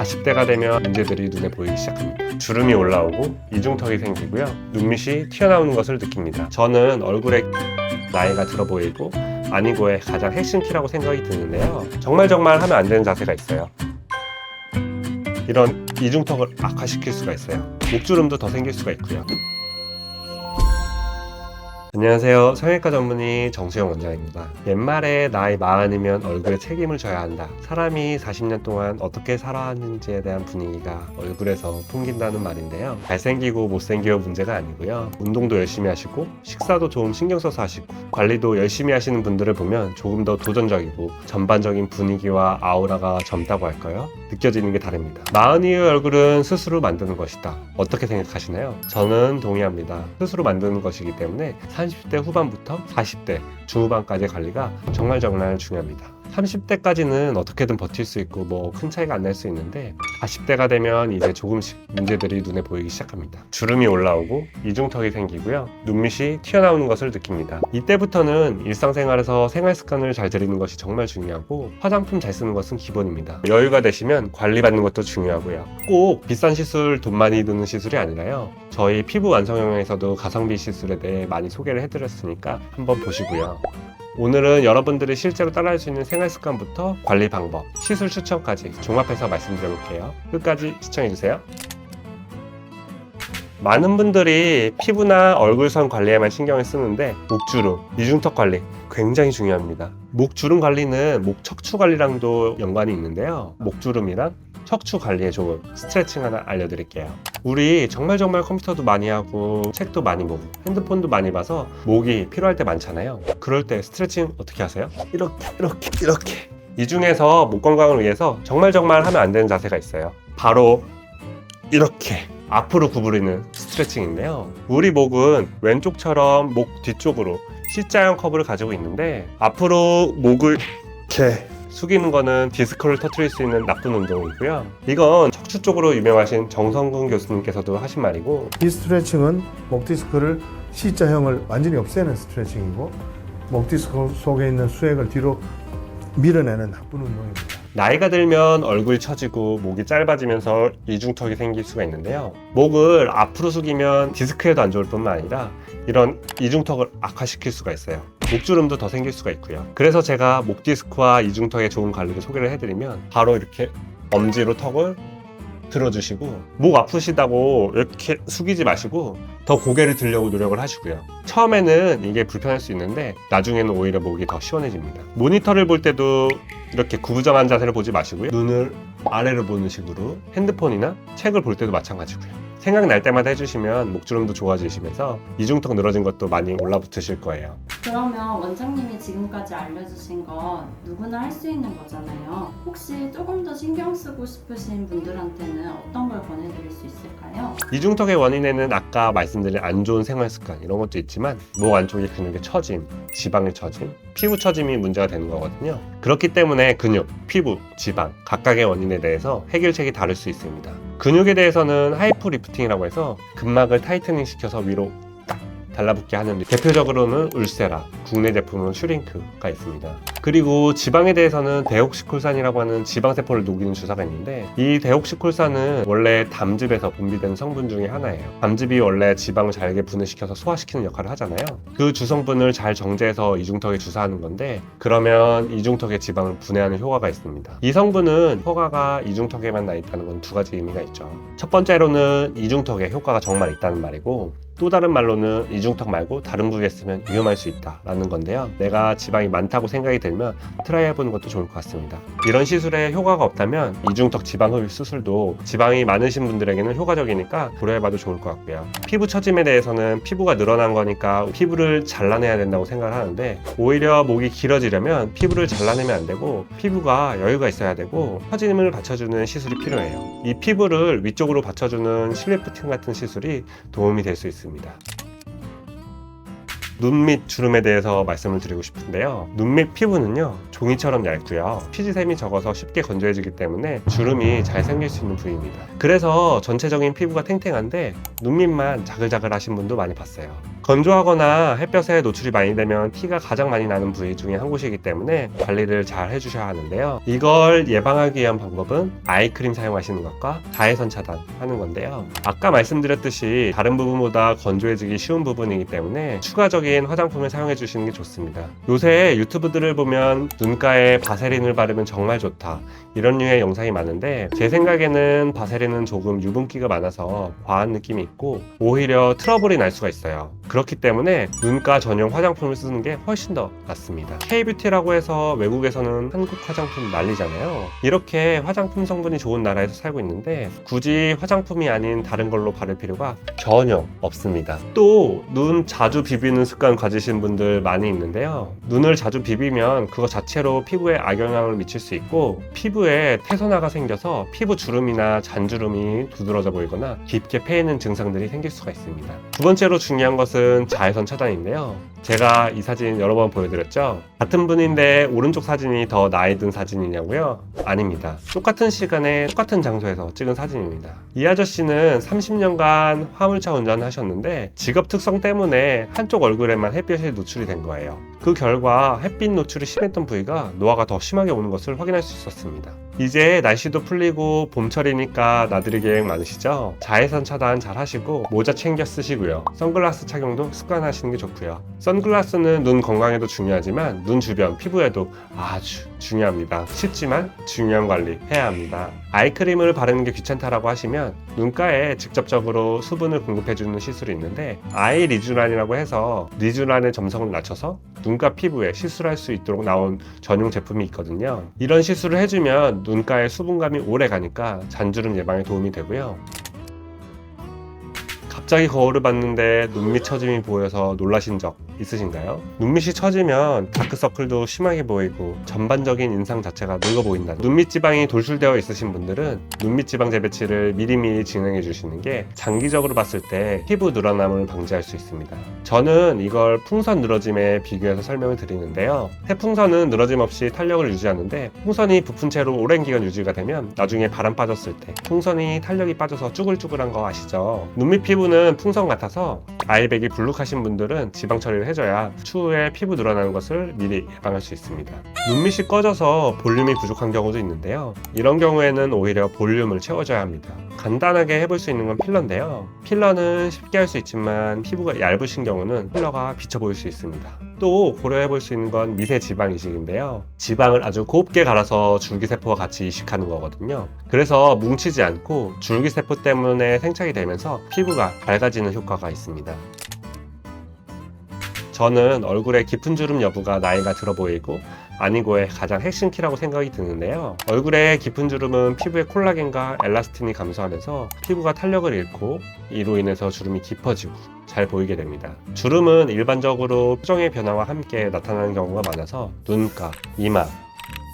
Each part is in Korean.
40대가 되면 문제들이 눈에 보이기 시작합니다. 주름이 올라오고 이중턱이 생기고요. 눈밑이 튀어나오는 것을 느낍니다. 저는 얼굴에 나이가 들어 보이고 아니고의 가장 핵심 키라고 생각이 드는데요. 정말 하면 안 되는 자세가 있어요. 이런 이중턱을 악화시킬 수가 있어요. 목주름도 더 생길 수가 있고요. 안녕하세요. 성형외과 전문의 정수영 원장입니다. 옛말에 나이 40이면 얼굴에 책임을 져야 한다. 사람이 40년 동안 어떻게 살아왔는지에 대한 분위기가 얼굴에서 풍긴다는 말인데요. 잘생기고 못생기고 문제가 아니고요. 운동도 열심히 하시고 식사도 좀 신경 써서 하시고 관리도 열심히 하시는 분들을 보면 조금 더 도전적이고 전반적인 분위기와 아우라가 젊다고 할까요? 느껴지는 게 다릅니다. 40이의 얼굴은 스스로 만드는 것이다. 어떻게 생각하시나요? 저는 동의합니다. 스스로 만드는 것이기 때문에 30대 후반부터 40대 중후반까지의 관리가 정말 중요합니다. 30대까지는 어떻게든 버틸 수 있고 뭐 큰 차이가 안 날 수 있는데 40대가 되면 이제 조금씩 문제들이 눈에 보이기 시작합니다. 주름이 올라오고 이중턱이 생기고요. 눈밑이 튀어나오는 것을 느낍니다. 이때부터는 일상생활에서 생활 습관을 잘 들이는 것이 정말 중요하고 화장품 잘 쓰는 것은 기본입니다. 여유가 되시면 관리받는 것도 중요하고요. 꼭 비싼 시술, 돈 많이 드는 시술이 아니라요. 저희 피부 완성영양에서도 가성비 시술에 대해 많이 소개를 해드렸으니까 한번 보시고요. 오늘은 여러분들이 실제로 따라할 수 있는 생활 습관부터 관리 방법, 시술 추천까지 종합해서 말씀드려볼게요. 끝까지 시청해주세요. 많은 분들이 피부나 얼굴선 관리에만 신경을 쓰는데 목주름, 이중턱 관리 굉장히 중요합니다. 목주름 관리는 목 척추 관리랑도 연관이 있는데요. 목주름이랑 척추 관리에 좋은 스트레칭 하나 알려드릴게요. 우리 정말 컴퓨터도 많이 하고 책도 많이 보고 핸드폰도 많이 봐서 목이 피로할 때 많잖아요. 그럴 때 스트레칭 어떻게 하세요? 이렇게 이 중에서 목 건강을 위해서 정말 하면 안 되는 자세가 있어요. 바로 이렇게 앞으로 구부리는 스트레칭인데요. 우리 목은 왼쪽처럼 목 뒤쪽으로 C자형 커브를 가지고 있는데 앞으로 목을 이렇게 숙이는 거는 디스크를 터뜨릴 수 있는 나쁜 운동이고요. 이건 척추 쪽으로 유명하신 정성근 교수님께서도 하신 말이고, 이 스트레칭은 목 디스크를 C자형을 완전히 없애는 스트레칭이고 목 디스크 속에 있는 수액을 뒤로 밀어내는 나쁜 운동입니다. 나이가 들면 얼굴이 처지고 목이 짧아지면서 이중턱이 생길 수가 있는데요. 목을 앞으로 숙이면 디스크에도 안 좋을 뿐만 아니라 이런 이중턱을 악화시킬 수가 있어요. 목주름도 더 생길 수가 있고요. 그래서 제가 목 디스크와 이중턱의 좋은 관리를 소개를 해드리면 바로 이렇게 엄지로 턱을 들어주시고 목 아프시다고 이렇게 숙이지 마시고 더 고개를 들려고 노력을 하시고요. 처음에는 이게 불편할 수 있는데 나중에는 오히려 목이 더 시원해집니다. 모니터를 볼 때도 이렇게 구부정한 자세를 보지 마시고요. 눈을 아래로 보는 식으로 핸드폰이나 책을 볼 때도 마찬가지고요. 생각날 때마다 해주시면 목주름도 좋아지시면서 이중턱 늘어진 것도 많이 올라붙으실 거예요. 그러면 원장님이 지금까지 알려주신 건 누구나 할 수 있는 거잖아요. 혹시 조금 더 신경 쓰고 싶으신 분들한테는 어떤 걸 권해드릴 수 있을까요? 이중턱의 원인에는 아까 말씀드린 안 좋은 생활 습관 이런 것도 있지만 목 안쪽의 근육의 처짐, 지방의 처짐, 피부 처짐이 문제가 되는 거거든요. 그렇기 때문에 근육, 피부, 지방 각각의 원인에 대해서 해결책이 다를 수 있습니다. 근육에 대해서는 하이프 리프팅이라고 해서 근막을 타이트닝 시켜서 위로 딱 달라붙게 하는, 대표적으로는 울세라, 국내 제품은 슈링크가 있습니다. 그리고 지방에 대해서는 데옥시콜산이라고 하는 지방세포를 녹이는 주사가 있는데, 이 데옥시콜산은 원래 담즙에서 분비되는 성분 중에 하나예요. 담즙이 원래 지방을 잘게 분해시켜서 소화시키는 역할을 하잖아요. 그 주성분을 잘 정제해서 이중턱에 주사하는 건데, 그러면 이중턱의 지방을 분해하는 효과가 있습니다. 이 성분은 효과가 이중턱에만 나 있다는 건 두 가지 의미가 있죠. 첫 번째로는 이중턱에 효과가 정말 있다는 말이고, 또 다른 말로는 이중턱 말고 다른 부위에 쓰면 위험할 수 있다라는 건데요. 내가 지방이 많다고 생각이 들면 트라이 해보는 것도 좋을 것 같습니다. 이런 시술에 효과가 없다면 이중턱 지방 흡입 수술도 지방이 많으신 분들에게는 효과적이니까 고려해봐도 좋을 것 같고요. 피부 처짐에 대해서는 피부가 늘어난 거니까 피부를 잘라내야 된다고 생각을 하는데, 오히려 목이 길어지려면 피부를 잘라내면 안 되고 피부가 여유가 있어야 되고 처짐을 받쳐주는 시술이 필요해요. 이 피부를 위쪽으로 받쳐주는 실리프팅 같은 시술이 도움이 될 수 있습니다. 눈밑 주름에 대해서 말씀을 드리고 싶은데요. 눈밑 피부는요, 종이처럼 얇고요. 피지샘이 적어서 쉽게 건조해지기 때문에 주름이 잘 생길 수 있는 부위입니다. 그래서 전체적인 피부가 탱탱한데 눈밑만 자글자글 하신 분도 많이 봤어요. 건조하거나 햇볕에 노출이 많이 되면 티가 가장 많이 나는 부위 중에 한 곳이기 때문에 관리를 잘 해주셔야 하는데요. 이걸 예방하기 위한 방법은 아이크림 사용하시는 것과 자외선 차단하는 건데요. 아까 말씀드렸듯이 다른 부분보다 건조해지기 쉬운 부분이기 때문에 추가적인 화장품을 사용해 주시는 게 좋습니다. 요새 유튜브들을 보면 눈가에 바세린을 바르면 정말 좋다, 이런 류의 영상이 많은데 제 생각에는 바세린은 조금 유분기가 많아서 과한 느낌이 있고 오히려 트러블이 날 수가 있어요. 그렇기 때문에 눈가 전용 화장품을 쓰는 게 훨씬 더 낫습니다. K-뷰티라고 해서 외국에서는 한국 화장품 난리잖아요. 이렇게 화장품 성분이 좋은 나라에서 살고 있는데 굳이 화장품이 아닌 다른 걸로 바를 필요가 전혀 없습니다. 또 눈 자주 비비는 습관 가지신 분들 많이 있는데요. 눈을 자주 비비면 그거 자체로 피부에 악영향을 미칠 수 있고 피부에 태선화가 생겨서 피부 주름이나 잔주름이 두드러져 보이거나 깊게 패이는 증상들이 생길 수가 있습니다. 두 번째로 중요한 것은 자외선 차단인데요. 제가 이 사진 여러 번 보여드렸죠? 같은 분인데 오른쪽 사진이 더 나이 든 사진이냐고요? 아닙니다. 똑같은 시간에 똑같은 장소에서 찍은 사진입니다. 이 아저씨는 30년간 화물차 운전하셨는데 직업 특성 때문에 한쪽 얼굴에만 햇볕이 노출이 된 거예요. 그 결과 햇빛 노출이 심했던 부위가 노화가 더 심하게 오는 것을 확인할 수 있었습니다. 이제 날씨도 풀리고 봄철이니까 나들이 계획 많으시죠? 자외선 차단 잘 하시고 모자 챙겨 쓰시고요. 선글라스 착용도 습관하시는 게 좋고요. 선글라스는 눈 건강에도 중요하지만 눈 주변 피부에도 아주 중요합니다. 쉽지만 중요한 관리 해야 합니다. 아이크림을 바르는 게 귀찮다라고 하시면 눈가에 직접적으로 수분을 공급해주는 시술이 있는데 아이 리쥬란이라고 해서 리쥬란의 점성을 낮춰서 눈가 피부에 시술할 수 있도록 나온 전용 제품이 있거든요. 이런 시술을 해주면 눈가에 수분감이 오래 가니까 잔주름 예방에 도움이 되고요. 갑자기 거울을 봤는데 눈밑 처짐이 보여서 놀라신 적 있으신가요? 눈밑이 처지면 다크서클도 심하게 보이고 전반적인 인상 자체가 늙어 보인다. 눈밑 지방이 돌출되어 있으신 분들은 눈밑 지방 재배치를 미리미리 진행해 주시는 게 장기적으로 봤을 때 피부 늘어남을 방지할 수 있습니다. 저는 이걸 풍선 늘어짐에 비교해서 설명을 드리는데요. 태풍선은 늘어짐 없이 탄력을 유지하는데 풍선이 부푼 채로 오랜 기간 유지가 되면 나중에 바람 빠졌을 때 풍선이 탄력이 빠져서 쭈글쭈글한 거 아시죠? 눈밑 피부는 풍선 같아서 아이백이 불룩하신 분들은 지방 처리를 해줘야 추후에 피부 늘어나는 것을 미리 예방할 수 있습니다. 눈밑이 꺼져서 볼륨이 부족한 경우도 있는데요. 이런 경우에는 오히려 볼륨을 채워줘야 합니다. 간단하게 해볼 수 있는 건 필러인데요. 필러는 쉽게 할 수 있지만 피부가 얇으신 경우는 필러가 비쳐 보일 수 있습니다. 또 고려해볼 수 있는 건 미세 지방 이식인데요. 지방을 아주 곱게 갈아서 줄기세포와 같이 이식하는 거거든요. 그래서 뭉치지 않고 줄기세포 때문에 생착이 되면서 피부가 밝아지는 효과가 있습니다. 저는 얼굴에 깊은 주름 여부가 나이가 들어 보이고 아니고의 가장 핵심 키라고 생각이 드는데요. 얼굴에 깊은 주름은 피부의 콜라겐과 엘라스틴이 감소하면서 피부가 탄력을 잃고 이로 인해서 주름이 깊어지고 잘 보이게 됩니다. 주름은 일반적으로 표정의 변화와 함께 나타나는 경우가 많아서 눈가, 이마,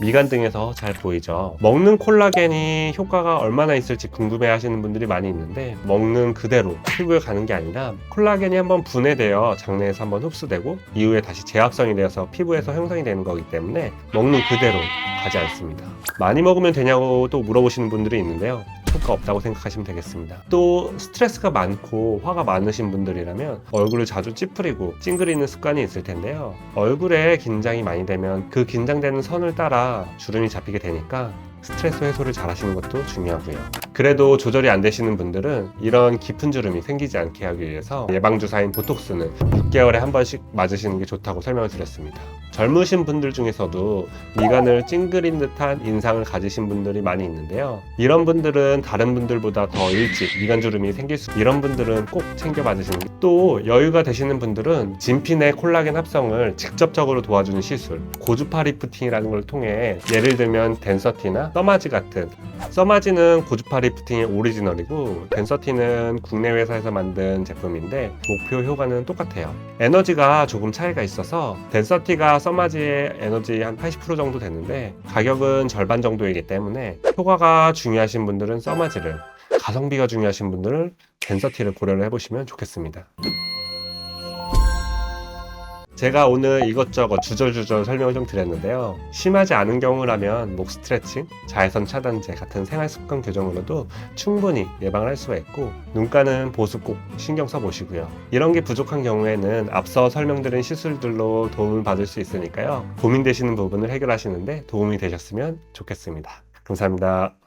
미간 등에서 잘 보이죠. 먹는 콜라겐이 효과가 얼마나 있을지 궁금해 하시는 분들이 많이 있는데 먹는 그대로 피부에 가는 게 아니라 콜라겐이 한번 분해되어 장내에서 한번 흡수되고 이후에 다시 재합성이 되어서 피부에서 형성이 되는 거기 때문에 먹는 그대로 가지 않습니다. 많이 먹으면 되냐고 또 물어보시는 분들이 있는데요. 효과 없다고 생각하시면 되겠습니다. 또 스트레스가 많고 화가 많으신 분들이라면 얼굴을 자주 찌푸리고 찡그리는 습관이 있을 텐데요. 얼굴에 긴장이 많이 되면 그 긴장되는 선을 따라 주름이 잡히게 되니까 스트레스 해소를 잘 하시는 것도 중요하고요. 그래도 조절이 안 되시는 분들은 이런 깊은 주름이 생기지 않게 하기 위해서 예방주사인 보톡스는 6개월에 한 번씩 맞으시는 게 좋다고 설명을 드렸습니다. 젊으신 분들 중에서도 미간을 찡그린 듯한 인상을 가지신 분들이 많이 있는데요. 이런 분들은 다른 분들보다 더 일찍 미간 주름이 생길 수 이런 분들은 꼭 챙겨 받으시는 게 또 여유가 되시는 분들은 진피내 콜라겐 합성을 직접적으로 도와주는 시술 고주파 리프팅이라는 걸 통해 예를 들면 덴서티나 써마지 같은 써마지는 고주파 리프팅의 오리지널이고 덴서티는 국내 회사에서 만든 제품인데 목표 효과는 똑같아요. 에너지가 조금 차이가 있어서 덴서티가 써마지의 에너지 한 80% 정도 되는데 가격은 절반 정도이기 때문에 효과가 중요하신 분들은 써마지를 가성비가 중요하신 분들은 덴서티를 고려를 해보시면 좋겠습니다. 제가 오늘 이것저것 주절주절 설명을 좀 드렸는데요. 심하지 않은 경우라면 목 스트레칭, 자외선 차단제 같은 생활 습관 교정으로도 충분히 예방을 할 수가 있고, 눈가는 보습 꼭 신경 써 보시고요. 이런 게 부족한 경우에는 앞서 설명드린 시술들로 도움을 받을 수 있으니까요. 고민되시는 부분을 해결하시는데 도움이 되셨으면 좋겠습니다. 감사합니다.